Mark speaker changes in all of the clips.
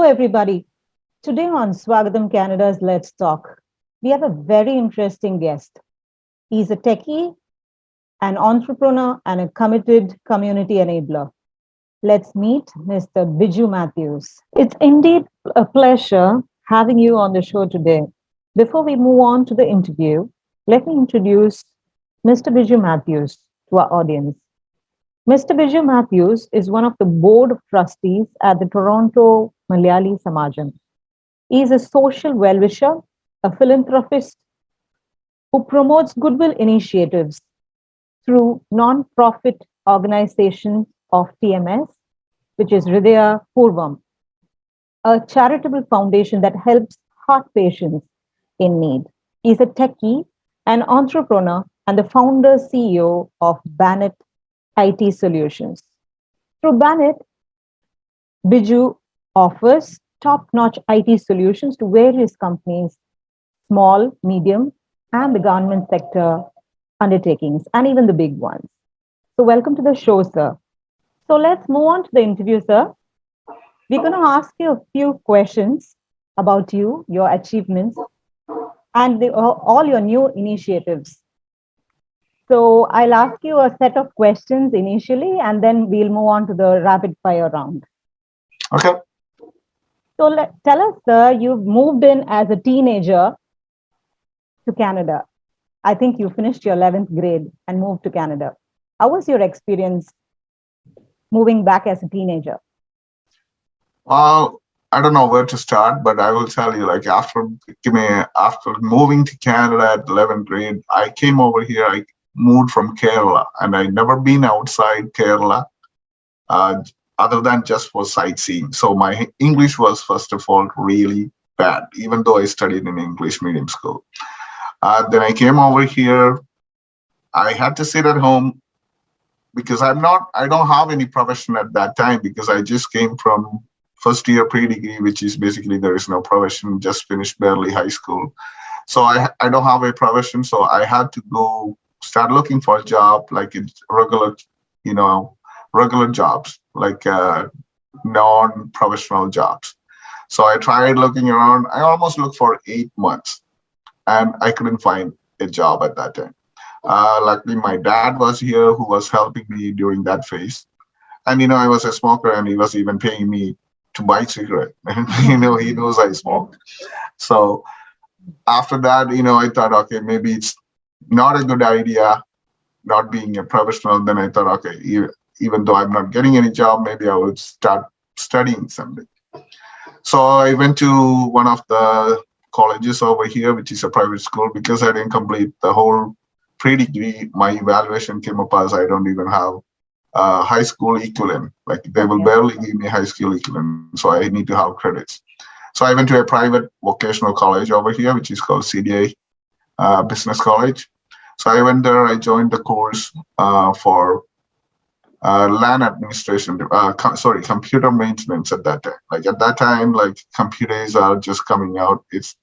Speaker 1: everybody. Today on Swagatham Canada's Let's Talk, we have a very interesting guest. He's a techie, an entrepreneur, and a committed community enabler. Let's meet Mr. Biju Mathews. It's indeed a pleasure having you on the show today. Before we move on to the interview, let me introduce Mr. Biju Mathews to our audience. Mr. Biju Mathews is one of the board of trustees at the Toronto Malayali Samajam. He is a social well-wisher, a philanthropist who promotes goodwill initiatives through non-profit organization of TMS, which is Hridaya Purvam, a charitable foundation that helps heart patients in need. He's a techie, an entrepreneur, and the founder CEO of Bannett IT Solutions. Through Bannett, Biju offers top-notch IT solutions to various companies, small, medium, and the government sector undertakings, and even the big ones. So welcome to the show, sir. So let's move on to the interview, sir. We're going to ask you a few questions about you, your achievements, and all your new initiatives. So I'll ask you a set of questions initially, and then we'll move on to the rapid fire round.
Speaker 2: Okay.
Speaker 1: So tell us, sir, you've moved in as a teenager to Canada. I think you finished your 11th grade and moved to Canada. How was your experience moving back as a teenager?
Speaker 2: Well, I don't know where to start, but I will tell you, like after moving to Canada at 11th grade, I came over here. I moved from Kerala, and I'd never been outside Kerala, other than just for sightseeing. So my English was, first of all, really bad, even though I studied in English medium school. Then I came over here. I had to sit at home because I don't have any profession at that time, because I just came from first year pre-degree, which is basically there is no profession, just finished barely high school. So I don't have a profession. So I had to go start looking for a job, like in regular jobs, like non-professional jobs. So I tried looking around. I almost looked for 8 months, and I couldn't find a job at that time. Luckily, my dad was here, who was helping me during that phase. And, I was a smoker, and he was even paying me to buy cigarette. And, he knows I smoke. So after that, I thought, okay, maybe it's not a good idea not being a professional. Then I thought, okay, even though I'm not getting any job, maybe I would start studying something. So I went to one of the colleges over here, which is a private school, because I didn't complete the whole pre-degree. My evaluation came up as I don't even have high school equivalent. Like they will barely give me high school equivalent, so I need to have credits. So I went to a private vocational college over here, which is called CDA Business College. So I went there. I joined the course for LAN administration. Computer maintenance at that time. Like at that time, like computers are just coming out. It's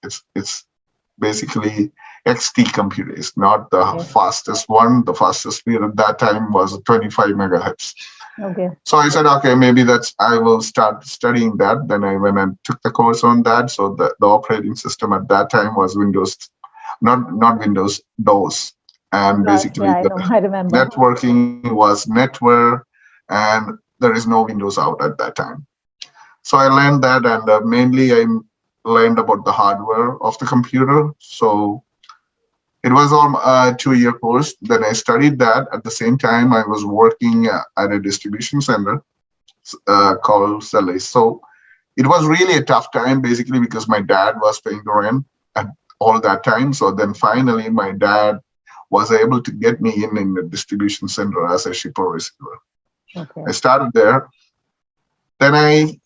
Speaker 2: basically XT computers, not the fastest one. The fastest speed at that time was 25 megahertz.
Speaker 1: Okay.
Speaker 2: So I said, okay, maybe I will start studying that. Then I went and took the course on that. So the operating system at that time was Windows, not Windows, DOS. And basically
Speaker 1: I remember.
Speaker 2: networking was NetWare, and there is no Windows out at that time. So I learned that, and mainly I learned about the hardware of the computer. So it was all a 2-year course. Then I studied that. At the same time, I was working at a distribution center called Celis. So it was really a tough time, basically, because my dad was paying the rent at all that time. So then finally, my dad was able to get me in the distribution center as a shipper receiver.
Speaker 1: Okay.
Speaker 2: I started there. Then I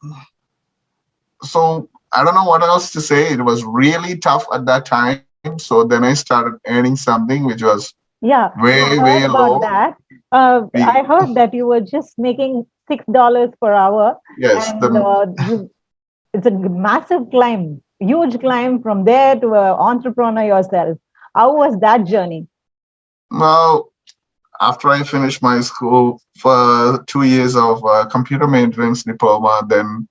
Speaker 2: don't know what else to say. It was really tough at that time. So then I started earning something which was way low.
Speaker 1: That. I heard that you were just making $6 per hour.
Speaker 2: Yes.
Speaker 1: And it's a massive climb, huge climb from there to an entrepreneur yourself. How was that journey?
Speaker 2: Well, after I finished my school for 2 years of computer maintenance diploma, then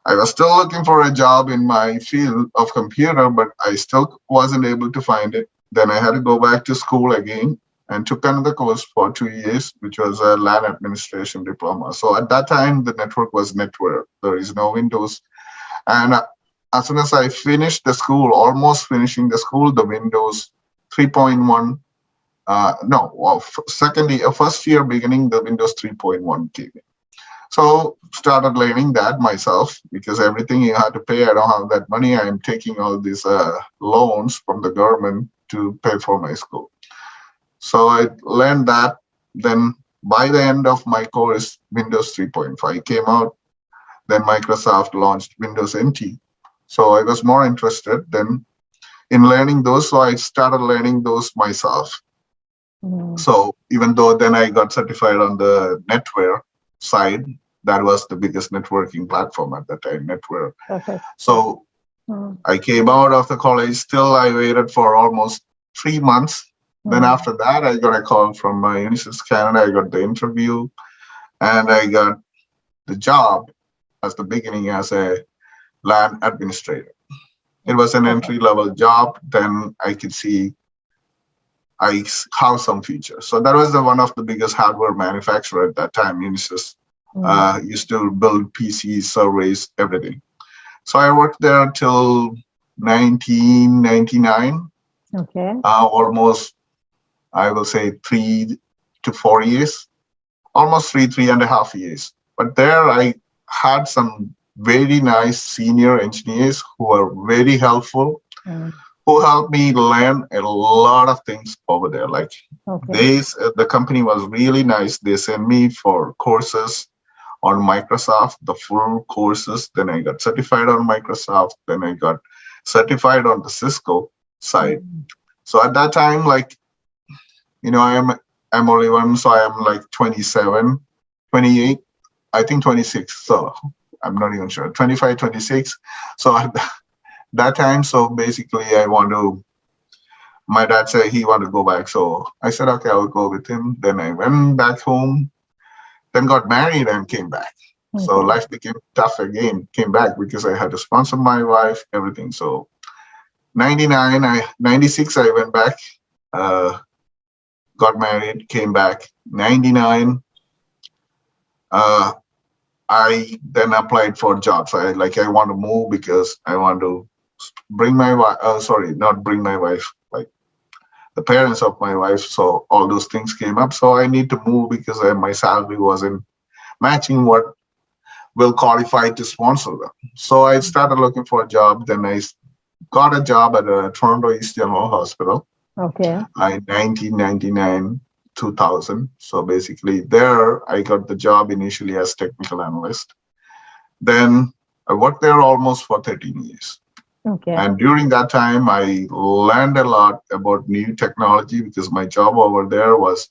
Speaker 2: I was still looking for a job in my field of computer, but I still wasn't able to find it. Then I had to go back to school again and took another course for 2 years, which was a LAN administration diploma. So at that time, the network was network. There is no Windows. And as soon as I finished the school, almost finishing the school, the Windows 3.1, no, well, second year, first year beginning, the Windows 3.1 came in. So started learning that myself because everything you had to pay, I don't have that money. I'm taking all these loans from the government to pay for my school. So I learned that. Then by the end of my course, Windows 3.5 came out. Then Microsoft launched Windows NT. So I was more interested then in learning those. So I started learning those myself.
Speaker 1: Mm.
Speaker 2: So even though then I got certified on the netware side, that was the biggest networking platform at that time, netware.
Speaker 1: Perfect.
Speaker 2: So
Speaker 1: Mm.
Speaker 2: I came out of the college. Still, I waited for almost 3 months. Then
Speaker 1: Mm.
Speaker 2: after that, I got a call from Unisys Canada. I got the interview, and I got the job as the beginning as a LAN administrator. It was an
Speaker 1: Perfect.
Speaker 2: entry level job. Then I could see I have some features. So that was the one of the biggest hardware manufacturer at that time. Unisys
Speaker 1: Mm.
Speaker 2: used to build PCs, servers, everything. So I worked there till 1999,
Speaker 1: Okay.
Speaker 2: almost I will say 3 to 4 years, almost 3.5 years. But there I had some very nice senior engineers who were very helpful,
Speaker 1: Mm.
Speaker 2: who helped me learn a lot of things over there. Like
Speaker 1: Okay.
Speaker 2: the company was really nice. They sent me for courses on Microsoft, the full courses. Then I got certified on Microsoft. Then I got certified on the Cisco side.
Speaker 1: Mm.
Speaker 2: So at that time, like, I'm only one, so I am like 27, 28, I think 26. So I'm not even sure. 25, 26. So at that time, so basically I want to, my dad said he wanted to go back. So I said, okay, I'll go with him. Then I went back home, then got married and came back. So
Speaker 1: Okay.
Speaker 2: life became tough again, came back because I had to sponsor my wife, everything. So 96, I went back, uh, got married, came back. 99, uh, I then applied for jobs. I want to move because I want to bring my wife. Sorry, not bring my wife. Like the parents of my wife. So all those things came up. So I need to move because my salary wasn't matching what will qualify to sponsor them. So I started looking for a job. Then I got a job at a Toronto East General Hospital
Speaker 1: Okay.
Speaker 2: in 1999, 2000. So basically, there I got the job initially as technical analyst. Then I worked there almost for 13 years.
Speaker 1: Okay.
Speaker 2: And during that time, I learned a lot about new technology because my job over there was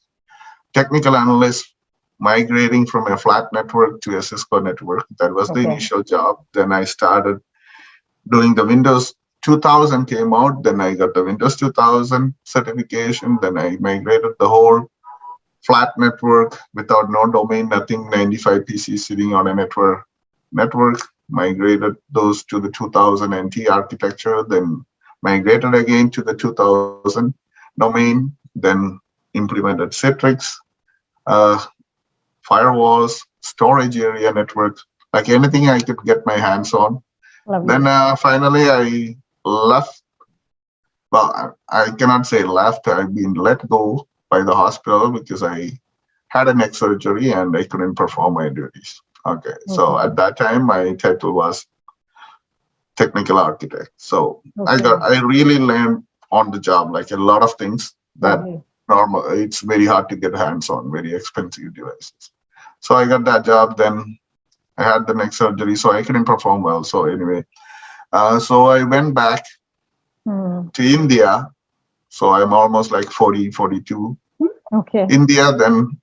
Speaker 2: technical analyst migrating from a flat network to a Cisco network. That was the
Speaker 1: Okay.
Speaker 2: initial job. Then I started doing the Windows 2000 came out. Then I got the Windows 2000 certification. Then I migrated the whole flat network without no domain, nothing, 95 PCs sitting on a network, migrated those to the 2000 NT architecture, then migrated again to the 2000 domain, then implemented Citrix, uh, firewalls, storage area network, like anything I could get my hands on. Then
Speaker 1: Lovely.
Speaker 2: finally I left. Well, I cannot say left. I've been let go by the hospital because I had a neck surgery and I couldn't perform my duties. Okay, so
Speaker 1: Okay.
Speaker 2: at that time my title was technical architect. So
Speaker 1: Okay.
Speaker 2: I really learned on the job like a lot of things that
Speaker 1: Lovely.
Speaker 2: normal it's very hard to get hands on, very expensive devices. So I got that job. Then I had the neck surgery, so I couldn't perform well. So anyway, so I went back
Speaker 1: Mm.
Speaker 2: to India. So I'm almost like 40, 42.
Speaker 1: Okay.
Speaker 2: India, then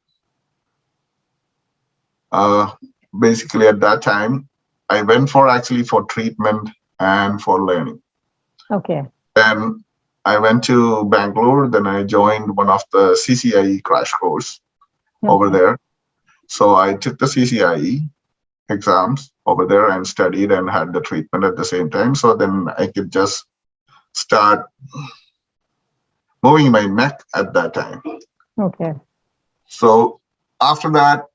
Speaker 2: uh, basically at that time, I went for actually for treatment and for learning.
Speaker 1: Okay.
Speaker 2: Then I went to Bangalore. Then I joined one of the CCIE crash course over
Speaker 1: Okay.
Speaker 2: there. So I took the CCIE. exams over there and studied and had the treatment at the same time. So then I could just start moving my neck at that time.
Speaker 1: Okay.
Speaker 2: So after that,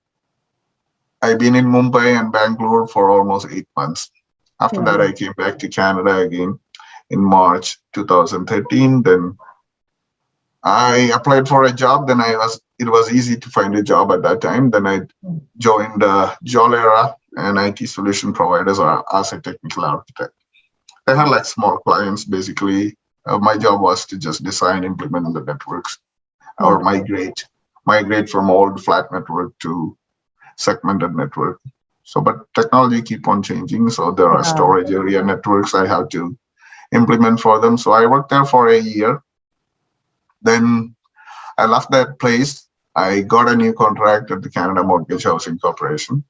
Speaker 2: I've been in Mumbai and Bangalore for almost 8 months. After that,
Speaker 1: Wow.
Speaker 2: I came back to Canada again in March 2013. Then I applied for a job. It was easy to find a job at that time. Then I joined Jolera, an IT solution provider, as a technical architect. I had like small clients basically. My job was to just design, implement the networks, or
Speaker 1: Wonderful.
Speaker 2: migrate from old flat network to segmented network. So, but technology keep on changing. So there are
Speaker 1: Yeah.
Speaker 2: storage area networks I have to implement for them. So I worked there for a year. Then I left that place. I got a new contract at the Canada Mortgage Housing Corporation.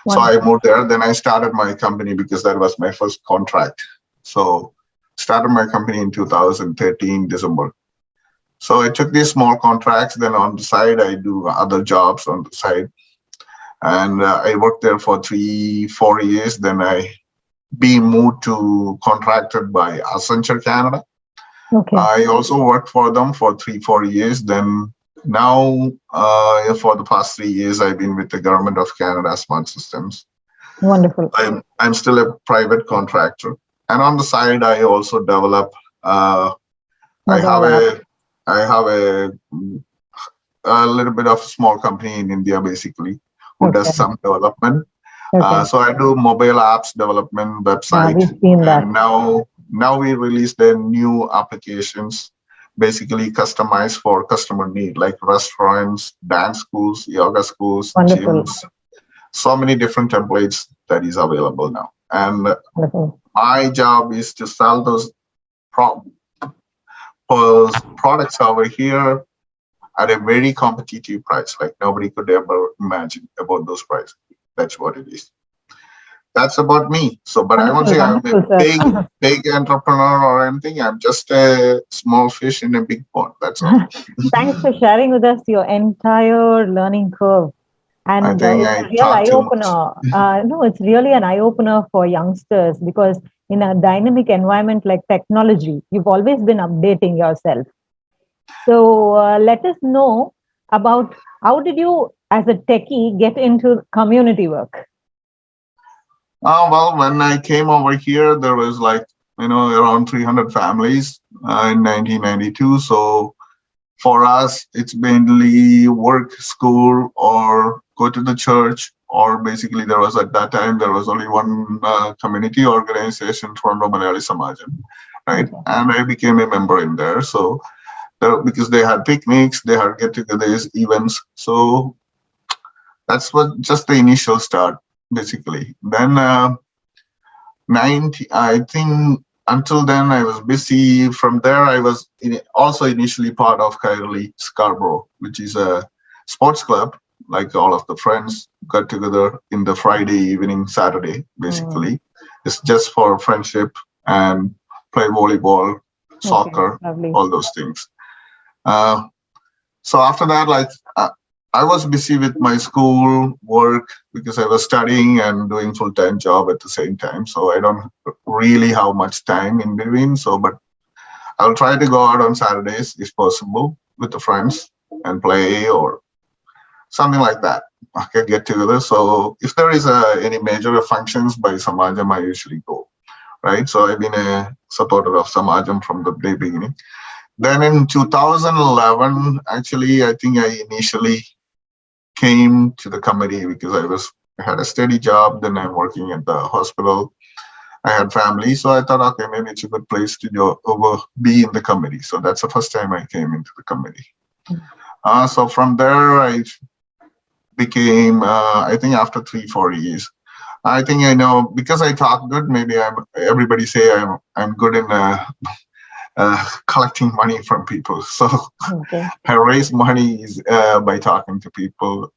Speaker 2: So I
Speaker 1: Wonderful.
Speaker 2: moved there. Then I started my company because that was my first contract. So started my company in 2013 December. So I took these small contracts. Then on the side, I do other jobs on the side, and I worked there for 3 4 years. Then I be moved to contracted by Accenture Canada.
Speaker 1: Okay.
Speaker 2: I also worked for them for 3 4 years. Then now, for the past 3 years, I've been with the government of Canada Smart Systems.
Speaker 1: Wonderful.
Speaker 2: I'm still a private contractor, and on the side, I also develop. Uh, I have
Speaker 1: Mobile app.
Speaker 2: a little bit of small company in India, basically, who does
Speaker 1: Okay.
Speaker 2: some development.
Speaker 1: Okay.
Speaker 2: So I do mobile apps development,
Speaker 1: Yeah,
Speaker 2: website,
Speaker 1: we've seen that.
Speaker 2: and now we release the new applications, basically customized for customer need, like restaurants, dance schools, yoga schools,
Speaker 1: Wonderful.
Speaker 2: gyms. So many different templates that is available now, and
Speaker 1: Wonderful.
Speaker 2: my job is to sell pro- those products over here at a very competitive price, like nobody could ever imagine about those prices. That's what it is. That's about me. So, but I won't
Speaker 1: Wonderful.
Speaker 2: say I'm a
Speaker 1: Wonderful, sir.
Speaker 2: big entrepreneur or anything. I'm just a small fish in a big pond. That's all.
Speaker 1: Thanks for sharing with us your entire learning curve.
Speaker 2: I
Speaker 1: And
Speaker 2: think
Speaker 1: it's
Speaker 2: I
Speaker 1: a real
Speaker 2: talk
Speaker 1: eye
Speaker 2: too much.
Speaker 1: opener. No, it's really an eye opener for youngsters because in a dynamic environment like technology, you've always been updating yourself. So let us know about how did you, as a techie, get into community work?
Speaker 2: Well, when I came over here, there was like, around 300 families in 1992. So for us, it's mainly work, school, or go to the church. Or basically, there was at that time there was only one community organization, Toronto Malayali Samajam, right?
Speaker 1: Okay.
Speaker 2: And I became a member in there. So because they had picnics, they had get-togethers, events. So that's what just the initial start, basically. Then 90, I think until then I was busy. From there, I was also initially part of Kairali Scarborough, which is a sports club. Like all of the friends got together in the Friday evening, Saturday,
Speaker 1: Mm,
Speaker 2: basically. It's just for friendship and play volleyball,
Speaker 1: okay.
Speaker 2: soccer,
Speaker 1: Lovely.
Speaker 2: all those things. Uh, so after that, like I was busy with my school work because I was studying and doing full-time job at the same time. So I don't really have much time in between. So, but I'll try to go out on Saturdays if possible with the friends and play or something like that. I can get together. So if there is any major functions by Samajam, I usually go. Right. So I've been a supporter of Samajam from the very beginning. Then in 2011, actually, I think I initially came to the committee because I had a steady job. Then I'm working at the hospital. I had family, so I thought, okay, maybe it's a good place to be in the committee. So that's the first time I came into the committee. So from there, I became, I think, after 3 4 years. I think I know because I talk good. Maybe Everybody say I'm good in collecting money from people. So
Speaker 1: Okay.
Speaker 2: I raise money by talking to people.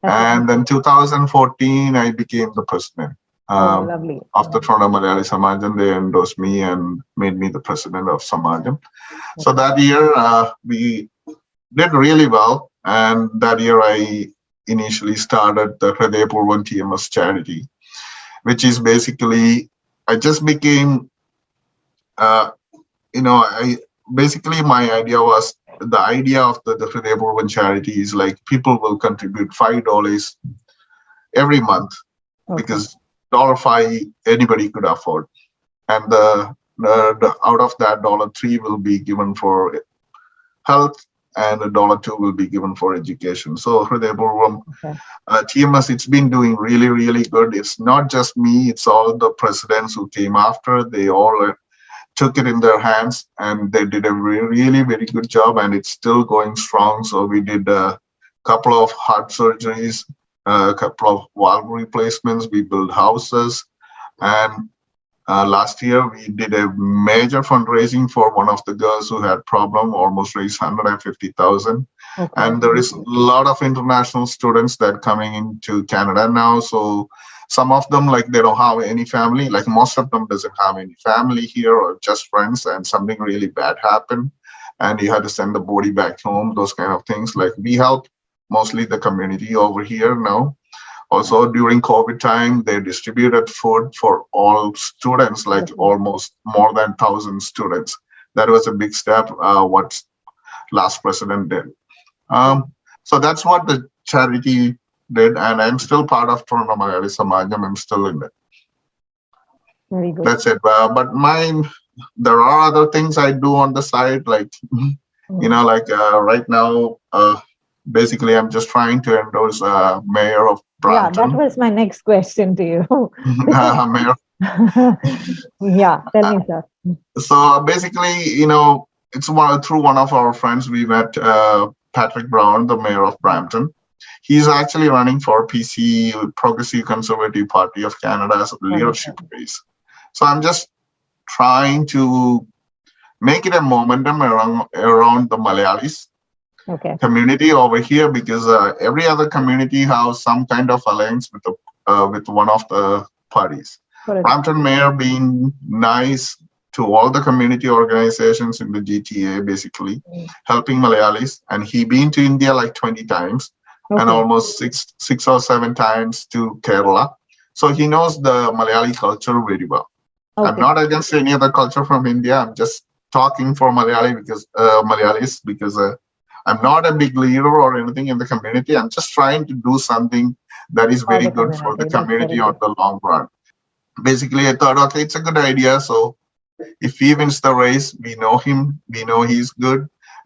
Speaker 1: That's
Speaker 2: And then
Speaker 1: wonderful.
Speaker 2: 2014, I became the president
Speaker 1: Oh,
Speaker 2: um,
Speaker 1: lovely.
Speaker 2: of the Toronto Malayali Samajam. They endorsed me and made me the president of Samajam. So
Speaker 1: Okay.
Speaker 2: that year, we did really well. And that year, I initially started the Hriday Purvan TMS charity. which is basically I just became uh, I basically my idea was the idea of the Hridayapurvan charity is like people will contribute $5 every month
Speaker 1: Okay.
Speaker 2: because $5 anybody could afford, and the out of that $3 will be given for health, and $2 will be given for education. So Hridayapurvam
Speaker 1: Okay.
Speaker 2: TMS, it's been doing really, really good. It's not just me, it's all the presidents who came after. They all took it in their hands and they did a really very good job, and it's still going strong. So we did a couple of heart surgeries, a couple of valve replacements, we built houses, and last year we did a major fundraising for one of the girls who had problem, almost raised 150,000.
Speaker 1: Okay.
Speaker 2: And there is a lot of international students that coming into Canada now. So some of them, like, they don't have any family, like most of them doesn't have any family here or just friends, and something really bad happened and you had to send the body back home, those kind of things. Like, we help mostly the community over here now. Also, during COVID time, they distributed food for all students, like
Speaker 1: Okay.
Speaker 2: almost more than 1,000 students. That was a big step, what last president did. So that's what the charity did, and I'm still part of Toronto Malayali Samajam. I'm still in it.
Speaker 1: Very good.
Speaker 2: That's it. But mine, there are other things I do on the side, like
Speaker 1: Mm.
Speaker 2: right now, basically, I'm just trying to endorse mayor of
Speaker 1: Yeah, that
Speaker 2: Brampton.
Speaker 1: was my next question to you. Because,
Speaker 2: Mayor.
Speaker 1: yeah, tell me, sir.
Speaker 2: So basically, it's through one of our friends we met Patrick Brown, the mayor of Brampton. He's actually running for PC, Progressive Conservative Party of Canada, as a leadership
Speaker 1: Wonderful.
Speaker 2: race. So I'm just trying to make it a momentum around the Malayalis
Speaker 1: Okay.
Speaker 2: community over here, because every other community has some kind of alliance with one of the parties.
Speaker 1: Correct.
Speaker 2: Brampton mayor being nice to all the community organizations in the GTA, basically
Speaker 1: Mm.
Speaker 2: helping Malayalis, and he been to India like 20 times and
Speaker 1: Okay.
Speaker 2: almost six or seven times to Kerala. So he knows the Malayali culture very well. I'm
Speaker 1: Okay.
Speaker 2: not against any other culture from India. I'm just talking for Malayalis, because I'm not a big leader or anything in the community. I'm just trying to do something that is
Speaker 1: For
Speaker 2: very
Speaker 1: the
Speaker 2: good for the
Speaker 1: community. That's very
Speaker 2: community on
Speaker 1: good.
Speaker 2: the long run. Basically, I thought, okay, it's a good idea. So if he wins the race, we know him, we know he's good.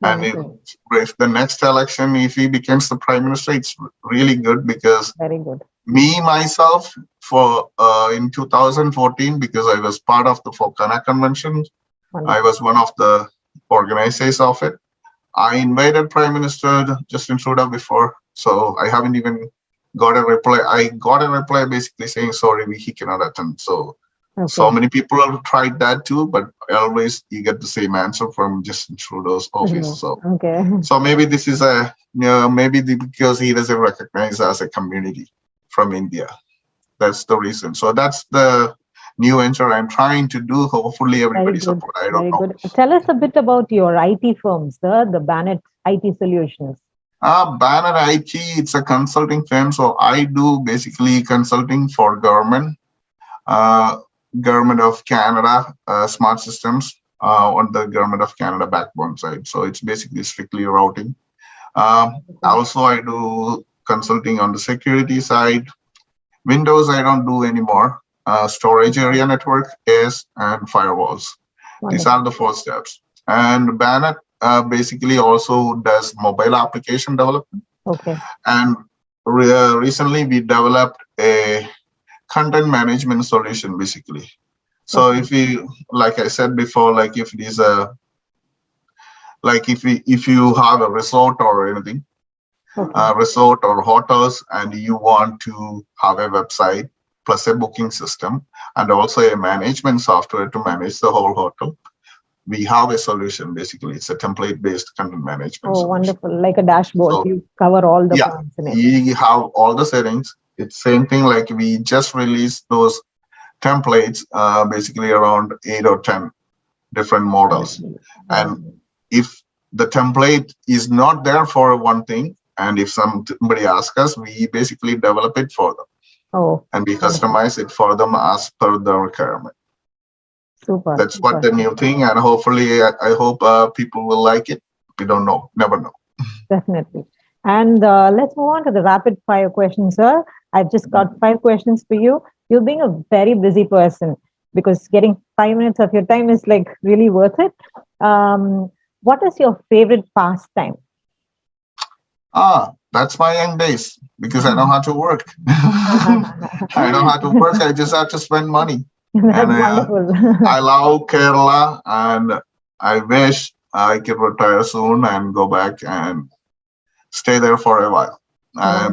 Speaker 2: And
Speaker 1: Wonderful.
Speaker 2: if the next election, if he becomes the prime minister, it's really good, because
Speaker 1: Very good.
Speaker 2: me myself, for in 2014, because I was part of the Fokana convention, I
Speaker 1: Wonderful.
Speaker 2: was one of the organizers of it. I invited Prime Minister Justin Trudeau before, so I haven't even got a reply. I got a reply basically saying sorry, he cannot attend. So
Speaker 1: Okay.
Speaker 2: many people have tried that too, but always you get the same answer from Justin Trudeau's office.
Speaker 1: Mhm. Okay.
Speaker 2: So maybe this is because he doesn't recognize us as a community from India. That's the reason. So that's the new venture I'm trying to do. Hopefully
Speaker 1: Very
Speaker 2: everybody
Speaker 1: good.
Speaker 2: support. I don't
Speaker 1: Very
Speaker 2: know.
Speaker 1: good. Tell us a bit about your IT firms, the Bannett IT Solutions.
Speaker 2: Banner IT, it's a consulting firm. So I do basically consulting for uh, government of Canada, smart systems on the government of Canada backbone side. So it's basically strictly routing. Also, I do consulting on the security side. Windows, I don't do anymore. Storage
Speaker 1: Okay.
Speaker 2: area network is, and firewalls. These are
Speaker 1: Wonderful.
Speaker 2: the four steps. And Banner basically also does mobile application development.
Speaker 1: Okay.
Speaker 2: And recently we developed a content management solution, basically. So
Speaker 1: Okay.
Speaker 2: if we, like I said before, like if it is a, like if you have a resort or anything,
Speaker 1: Okay.
Speaker 2: resort or hotels, and you want to have a website plus a booking system and also a management software to manage the whole hotel, we have a solution. Basically, it's a template based content management
Speaker 1: Oh,
Speaker 2: solution.
Speaker 1: wonderful. Like a dashboard.
Speaker 2: So
Speaker 1: You cover all the
Speaker 2: yeah,
Speaker 1: points in it.
Speaker 2: you have all the settings. It's same thing, like we just released those templates, basically around 8 or 10 different models.
Speaker 1: Wonderful.
Speaker 2: And
Speaker 1: Wonderful.
Speaker 2: if the template is not there for one thing, and if somebody asks us, we basically develop it for them.
Speaker 1: Oh,
Speaker 2: and we
Speaker 1: wonderful.
Speaker 2: customize it for them as per the requirement.
Speaker 1: Super,
Speaker 2: That's what
Speaker 1: super.
Speaker 2: the new thing, and hopefully, I hope people will like it. We don't know, never know.
Speaker 1: Definitely. And let's move on to the rapid fire questions, sir. I've just got five questions for you. You being a very busy person, because getting 5 minutes of your time is like really worth it. What is your favorite pastime?
Speaker 2: That's my young days because I know how to work. I know how to work. I just have to spend money, and
Speaker 1: That's wonderful.
Speaker 2: I love Kerala, and I wish I could retire soon and go back and stay there for a while.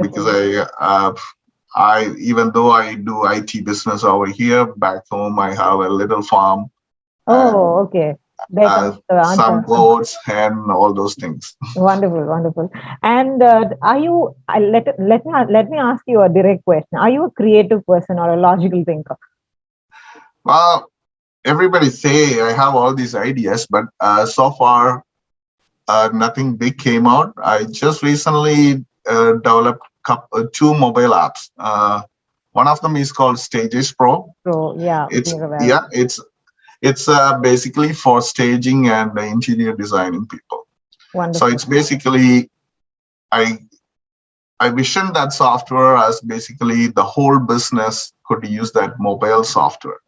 Speaker 2: Because
Speaker 1: Wonderful.
Speaker 2: I even though I do IT business over here, back home I have a little farm and
Speaker 1: Oh, okay. There
Speaker 2: uh,
Speaker 1: comes the
Speaker 2: some
Speaker 1: answer.
Speaker 2: goats and all those things.
Speaker 1: Wonderful, wonderful. And are you? Let me ask you a direct question. Are you a creative person or a logical thinker?
Speaker 2: Well, everybody say I have all these ideas, but so far nothing big came out. I just recently developed two mobile apps. One of them is called Stages Pro.
Speaker 1: So yeah, we
Speaker 2: It's
Speaker 1: are aware.
Speaker 2: yeah, it's basically for staging and interior designing people. So
Speaker 1: Wonderful.
Speaker 2: it's basically I I vision that software as basically the whole business could use that mobile software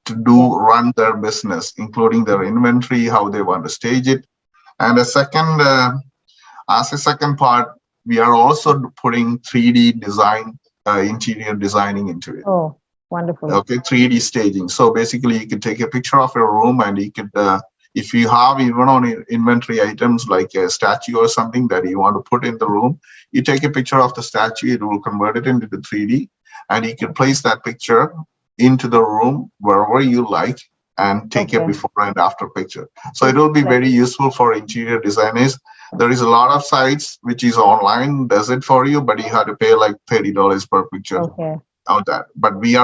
Speaker 2: to
Speaker 1: Yeah.
Speaker 2: do run their business, including their inventory, how they want to stage it. And as a second part, we are also putting 3D design, interior designing into it.
Speaker 1: Oh, wonderful.
Speaker 2: Okay, 3D staging. So basically, you can take a picture of your room, and you could, if you have even on inventory items like a statue or something that you want to put in the room, you take a picture of the statue, it will convert it into the 3D, and you can place that picture into the room wherever you like and take a
Speaker 1: Okay.
Speaker 2: before and after picture. So it
Speaker 1: It's
Speaker 2: will be
Speaker 1: like
Speaker 2: very useful for interior designers. There is a lot of sites which is online, does it for you, but you have to pay like $30 per picture
Speaker 1: okay.
Speaker 2: out that. But we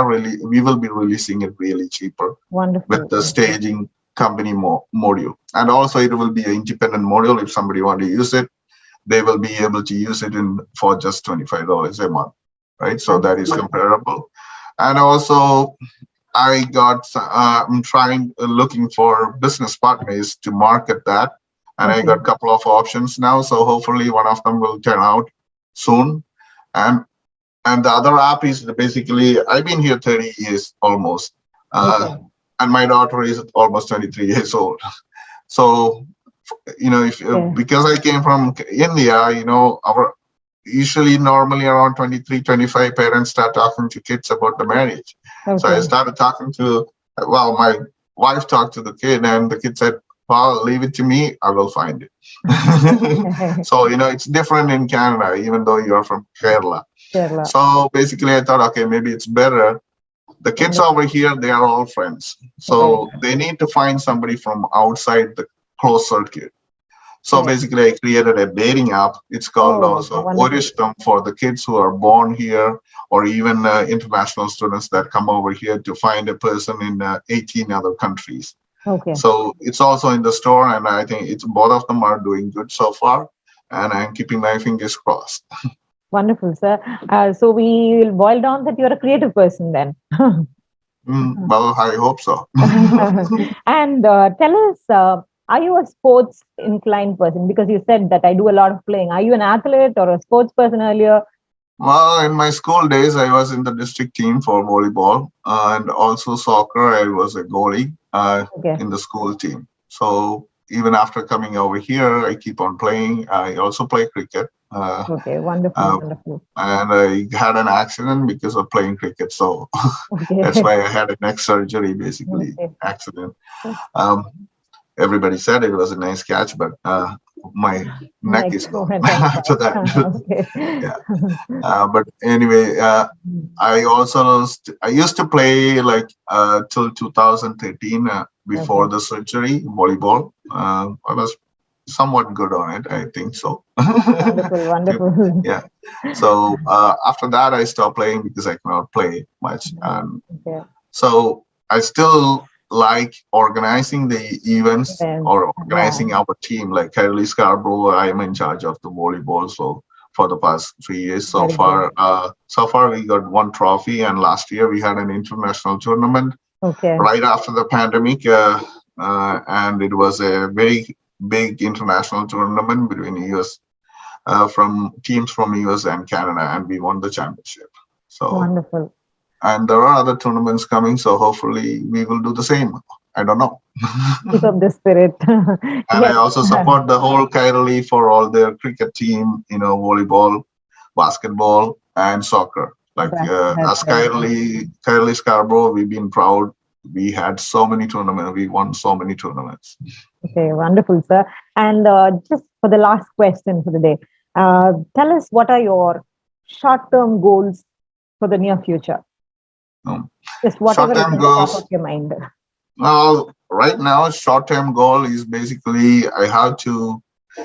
Speaker 2: will be releasing it really cheaper with
Speaker 1: Wonderful,
Speaker 2: the
Speaker 1: wonderful.
Speaker 2: staging company module, and also it will be an independent module. If somebody want to use it, they will be able to use it in for just $25 a month, right? So that is
Speaker 1: Fantastic.
Speaker 2: comparable. And also I'm trying looking for business partners to market that, and I got
Speaker 1: Okay.
Speaker 2: a couple of options now, so hopefully one of them will turn out soon. And and the other app is basically I've been here 30 years almost, uh,
Speaker 1: Okay.
Speaker 2: and my daughter is almost 23 years old. So if
Speaker 1: Okay.
Speaker 2: because I came from India, our usually normally around 23, 25 parents start talking to kids about the marriage. So I
Speaker 1: Okay.
Speaker 2: started talking to, well, my wife talked to the kid, and the kid said, well, leave it to me, I will find it. So it's different in Canada, even though you're from Kerala.
Speaker 1: Kerala.
Speaker 2: So basically, I thought, okay, maybe it's better. The kids over
Speaker 1: Wonderful.
Speaker 2: here, they are all friends.
Speaker 1: Right.
Speaker 2: So they need to find somebody from outside the close circuit. So
Speaker 1: Correct.
Speaker 2: basically, I created a dating app. It's called
Speaker 1: Oh,
Speaker 2: also
Speaker 1: wonderful.
Speaker 2: Oristam for the kids who are born here, or even international students that come over here to find a person in 18 other countries.
Speaker 1: Okay.
Speaker 2: So it's also in the store, and I think it's both of them are doing good so far. And I'm keeping my fingers crossed.
Speaker 1: Wonderful, sir. So we will boil down that you're a creative person then.
Speaker 2: Well, I hope so.
Speaker 1: And tell us, are you a sports inclined person? Because you said that I do a lot of playing. Are you an athlete or a sports person earlier?
Speaker 2: Well, in my school days, I was in the district team for volleyball and also soccer. I was a goalie
Speaker 1: Okay.
Speaker 2: in the school team. So even after coming over here, I keep on playing. I also play cricket.
Speaker 1: Okay. Wonderful.
Speaker 2: Uh,
Speaker 1: Wonderful.
Speaker 2: and I had an accident because of playing cricket. So that's
Speaker 1: Okay.
Speaker 2: why I had a neck surgery, basically,
Speaker 1: Okay.
Speaker 2: accident. Um, Everybody said it was a nice catch, but my neck
Speaker 1: Next
Speaker 2: is gone
Speaker 1: went on
Speaker 2: after
Speaker 1: fire.
Speaker 2: that.
Speaker 1: Okay.
Speaker 2: Yeah. But anyway, I used to play like till 2013 before
Speaker 1: Okay.
Speaker 2: the surgery volleyball. I was somewhat good on it, I think so.
Speaker 1: Wonderful. Wonderful.
Speaker 2: Yeah. So after that, I stopped playing because I cannot play much.
Speaker 1: Okay.
Speaker 2: So I still like organizing the events
Speaker 1: Then,
Speaker 2: or
Speaker 1: yeah.
Speaker 2: organizing our team. Like Kylie Scarborough, I am in charge of the volleyball. So for the past 3 years. So
Speaker 1: Very good.
Speaker 2: far we got one trophy, and last year we had an international tournament
Speaker 1: Okay.
Speaker 2: right after the pandemic, and it was a very big international tournament between US from teams from US and Canada, and we won the championship. So,
Speaker 1: Wonderful.
Speaker 2: and there are other tournaments coming, so hopefully we will do the same. I don't know.
Speaker 1: Keep up the spirit.
Speaker 2: And I
Speaker 1: Yes.
Speaker 2: also support the whole Kairali for all their cricket team, volleyball, basketball, and soccer. Like
Speaker 1: That's
Speaker 2: as
Speaker 1: very good.
Speaker 2: Kairali Scarborough, we've been proud. We had so many tournaments. We won so many tournaments.
Speaker 1: Okay, wonderful, sir. And just for the last question for the day, tell us what are your short-term goals for the near future?
Speaker 2: Um,
Speaker 1: Just whatever is
Speaker 2: Short-term
Speaker 1: in the top of
Speaker 2: goals.
Speaker 1: your mind.
Speaker 2: Right now, short-term goal is basically I have to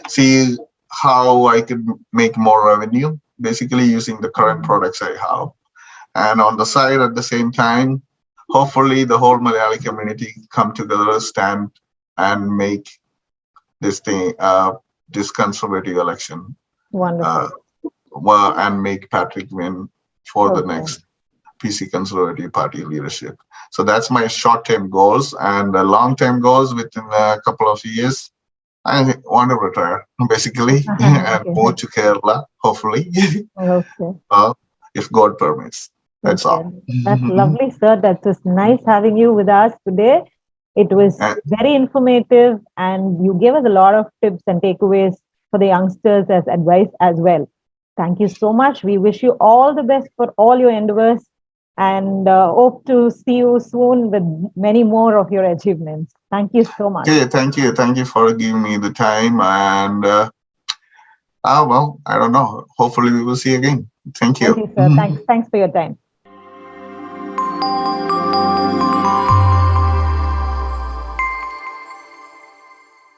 Speaker 2: see how I could make more revenue, basically using the current
Speaker 1: Mm.
Speaker 2: products I have. And on the side, at the same time, hopefully the whole Malayali community come together, stand, and make this thing, this conservative election, uh,
Speaker 1: Wonderful.
Speaker 2: and make Patrick win for the
Speaker 1: Okay.
Speaker 2: next PC Conservative Party leadership. So that's my short-term goals, and the long-term goals within a couple of years. I want to retire basically and
Speaker 1: Okay.
Speaker 2: move to Kerala, hopefully,
Speaker 1: Okay.
Speaker 2: uh, if God permits. That's
Speaker 1: Okay.
Speaker 2: all.
Speaker 1: That's lovely, sir. That was nice having you with us today. It was
Speaker 2: And
Speaker 1: very informative, and you gave us a lot of tips and takeaways for the youngsters as advice as well. Thank you so much. We wish you all the best for all your endeavors and hope to see you soon with many more of your achievements. Thank you so much.
Speaker 2: okay, thank you for giving me the time. And well, I don't know. Hopefully, we will see again. Thank
Speaker 1: Thank
Speaker 2: you.
Speaker 1: you, sir. Thanks for your time.